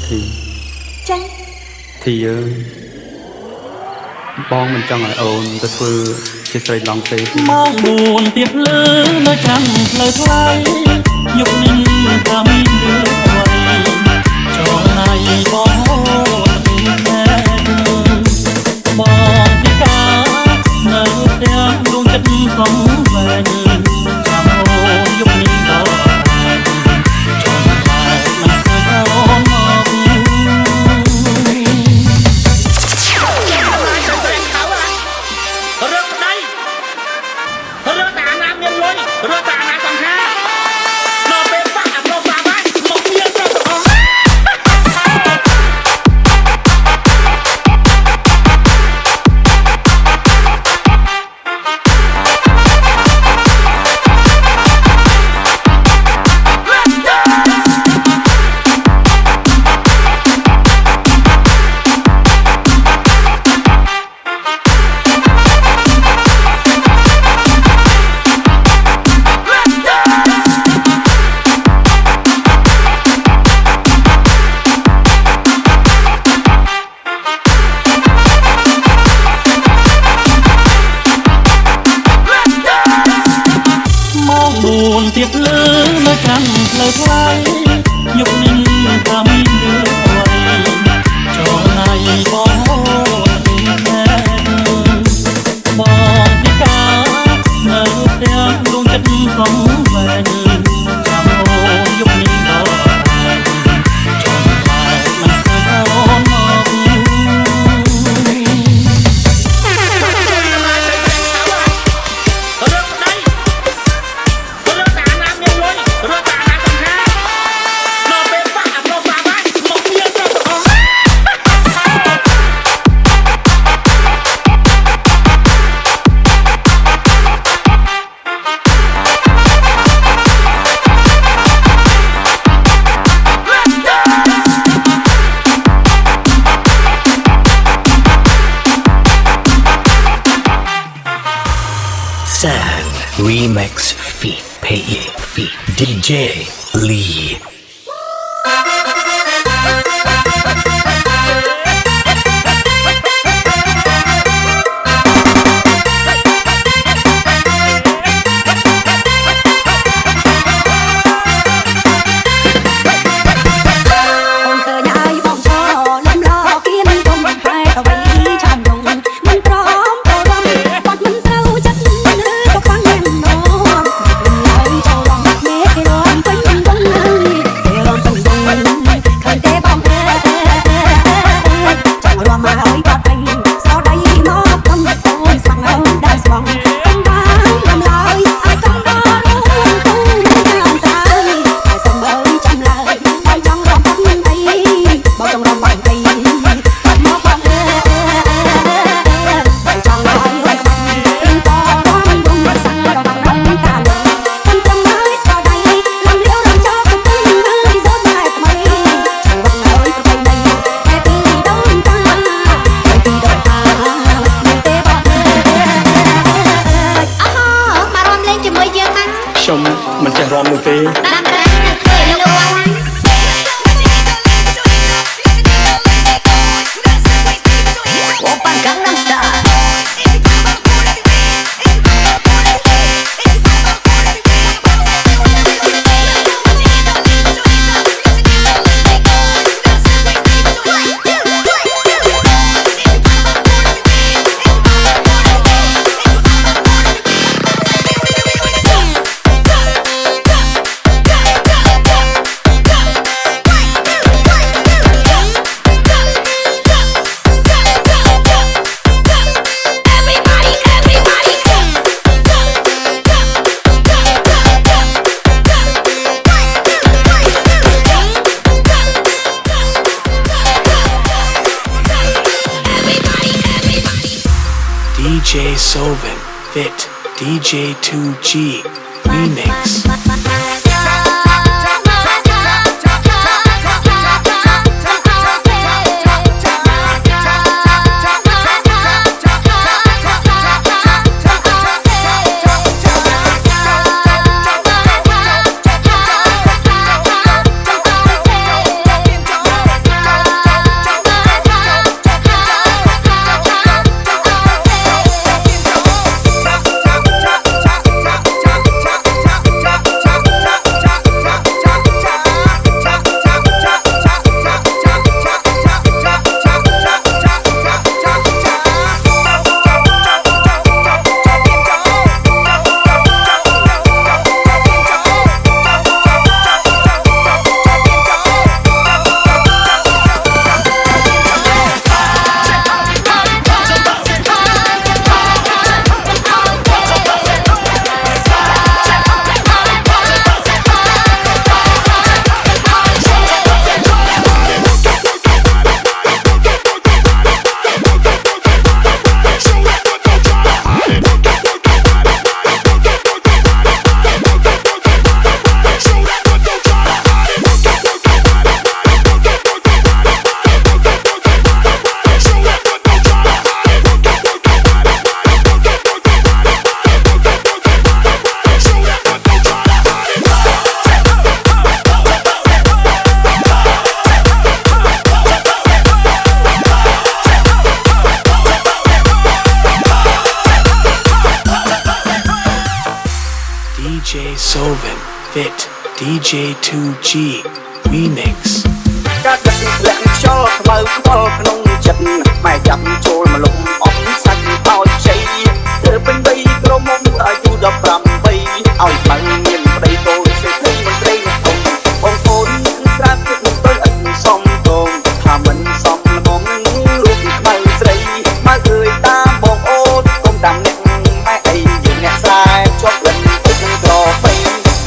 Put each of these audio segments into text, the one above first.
ធីចាធីអើយបងមិនចង់ឲ្យអូនទៅធ្វើជាស្រីឡង់ទេម៉ោង4ទៀតលើនៅចាំផ្លូវថ្លៃយប់នេះថាមានរឿងអ្វីចូលណៃបងអូនណែបងពីកានៅផ្ទះដួងចិត្តសំវែងចាំអូនយប់នេះដល់ចូលណៃមិនឃើញអូនមករត់តាណាសំខាដល់ពេលបាក់អាប្រុសបាបានមកមានប្រុសទាំងអស់ទៀតលើនៅចាំផ្លូវថ្លៃយប់នេះថាមានរឿងអ្វីចូលណៃបងអូនណែបងពីកានៅផ្ទះដួងចិត្តសំវែងចាំអូនយប់នេះដល់ចូលណៃមិនឃើញអូនមកSand Remix Feat Pay Feat DJ Leeខ្ញុំមិនចេះរាំនោះទេDJ Sovin Fit DJ 2G Remix DJ Sovin Fit DJ 2G Remix ការដឹកលាក់ខ្យល់ខ្មៅខ្វល់ក្នុងចិត្តម៉ែចាប់ចូលមកលំអស់សាច់ឲ្យជ័យធ្វើពេញ3ក្រមុំអាយុ18ឲ្យខ្លាំងមានប្តីកូនសេដ្ឋីមន្ត្រីក្នុងបងប្អូនគឺស្រាប់ទឹកទៅអត់សំតងថាមិនសំល្ងងរូបខ្មៅស្រីម៉ែអើយតាមបងអូនកុំតាមអ្នកម៉ែអីយើងអ្នកស្រែជាប់លិនទឹកក្របី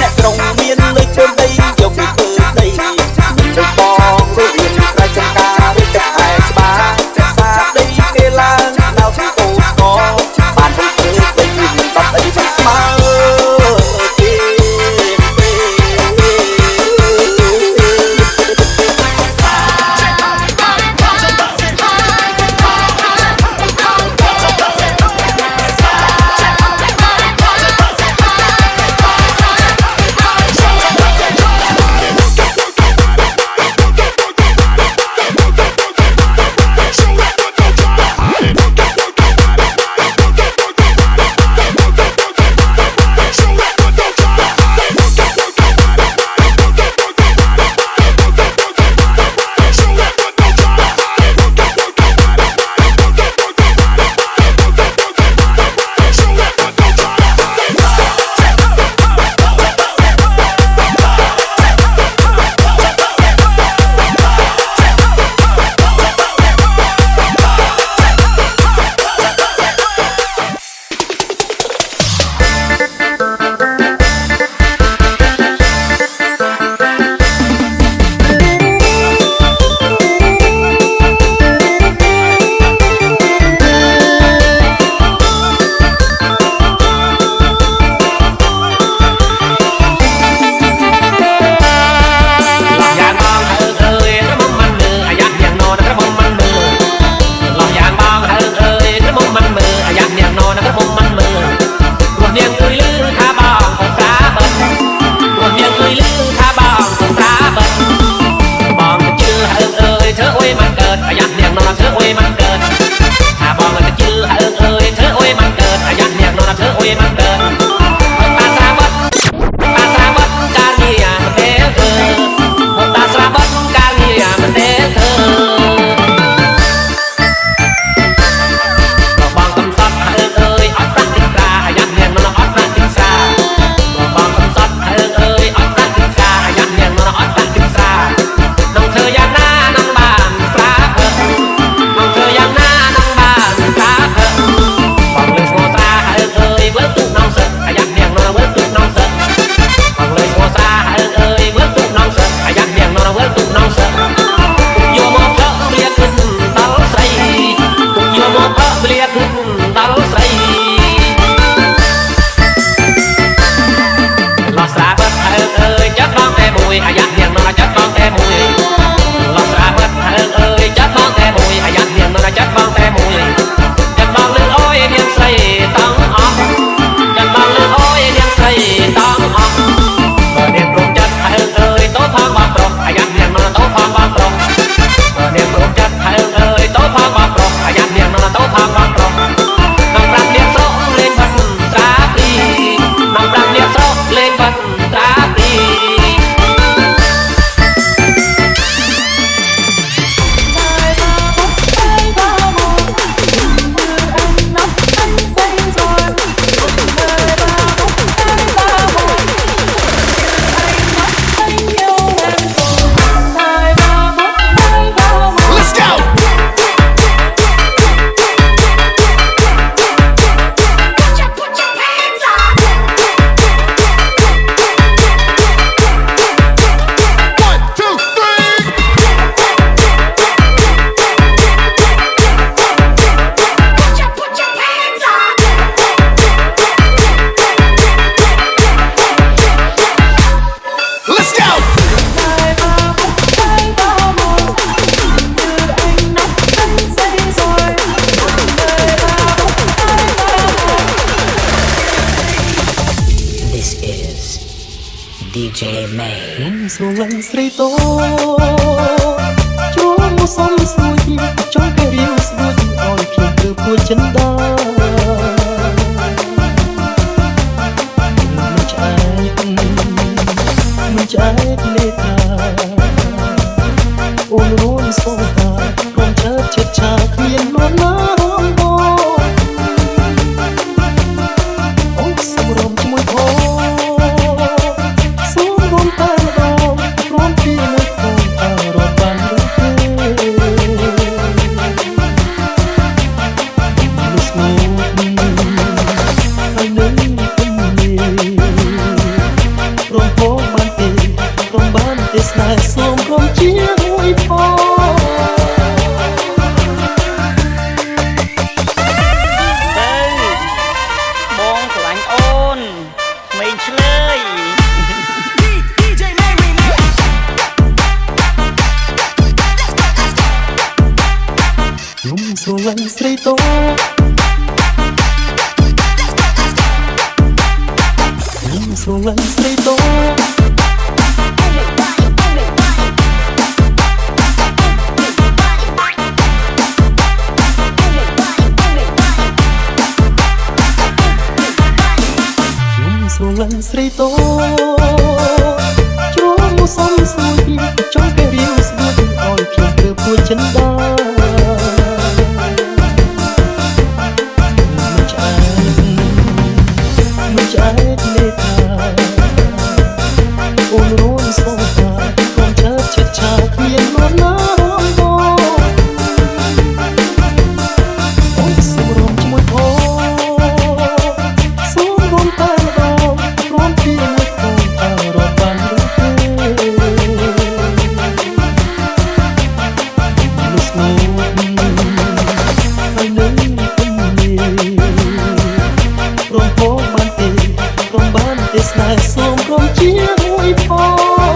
អ្នកក្រុងមានលុយជើងដីយកពីធ្វើដីចុះបងទៅរៀនស្រែចំការឬទឹកឯច្បារសាដីគេឡើងដល់ទីអូស្គរបានទៅធ្វើដីមិនបាត់អីមិនស្មើDJ May ស្រឡាញ់ស្រីតូជួមកសំស្រួយចង់គេរៀងស្រួយឲ្យខ្ញុំគឺពួចចិនដាមិនឆ្អែ ស្រីតូខ្ញុំស្រឡាញ់ស្រីតូស្រឡាញ់ស្រីតូជួងសំសួយចង់គេរៀងស្រួលឲ្យខ្ញុំធ្វើពួយចិនដាមិនឆ្អែតលេខាអូនរួនសងថាកូនឆើតឆិតឆាគ្មាននរណារំបងអូនសូមរំជាមួយផងសូមរំតែម្ដងព្រមជាមួយកូនតើរំបានឬទេលុស្នូហើយនឹងពេញនេះព្រមផងបានទេព្រមបានទេស្នេហ៍សូមព្រមជាមួយផង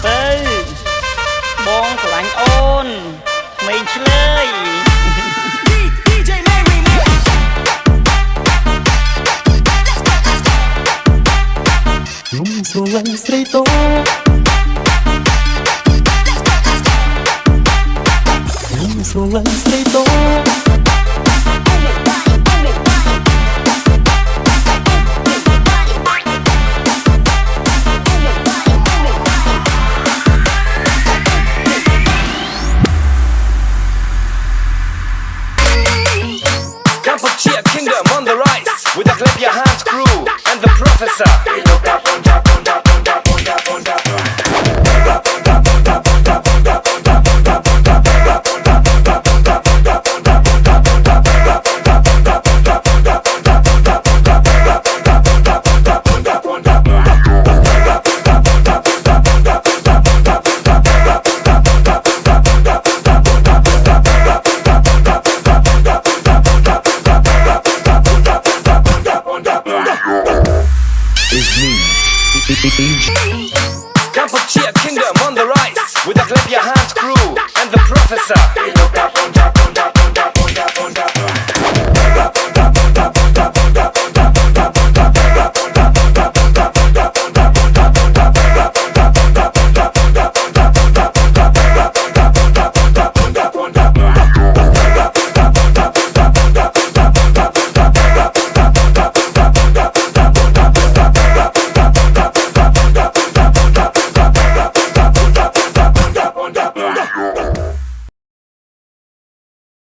ទៅបងស្រឡាញ់អូនក្មេងឆ្លើយ ខ្ញុំស្រឡាញ់ស្រីតូខ្ញុំស្រឡាញ់ស្រីតូ Kampuchea Kingdom on the rise with the Clap Your Hands crew and the Professor.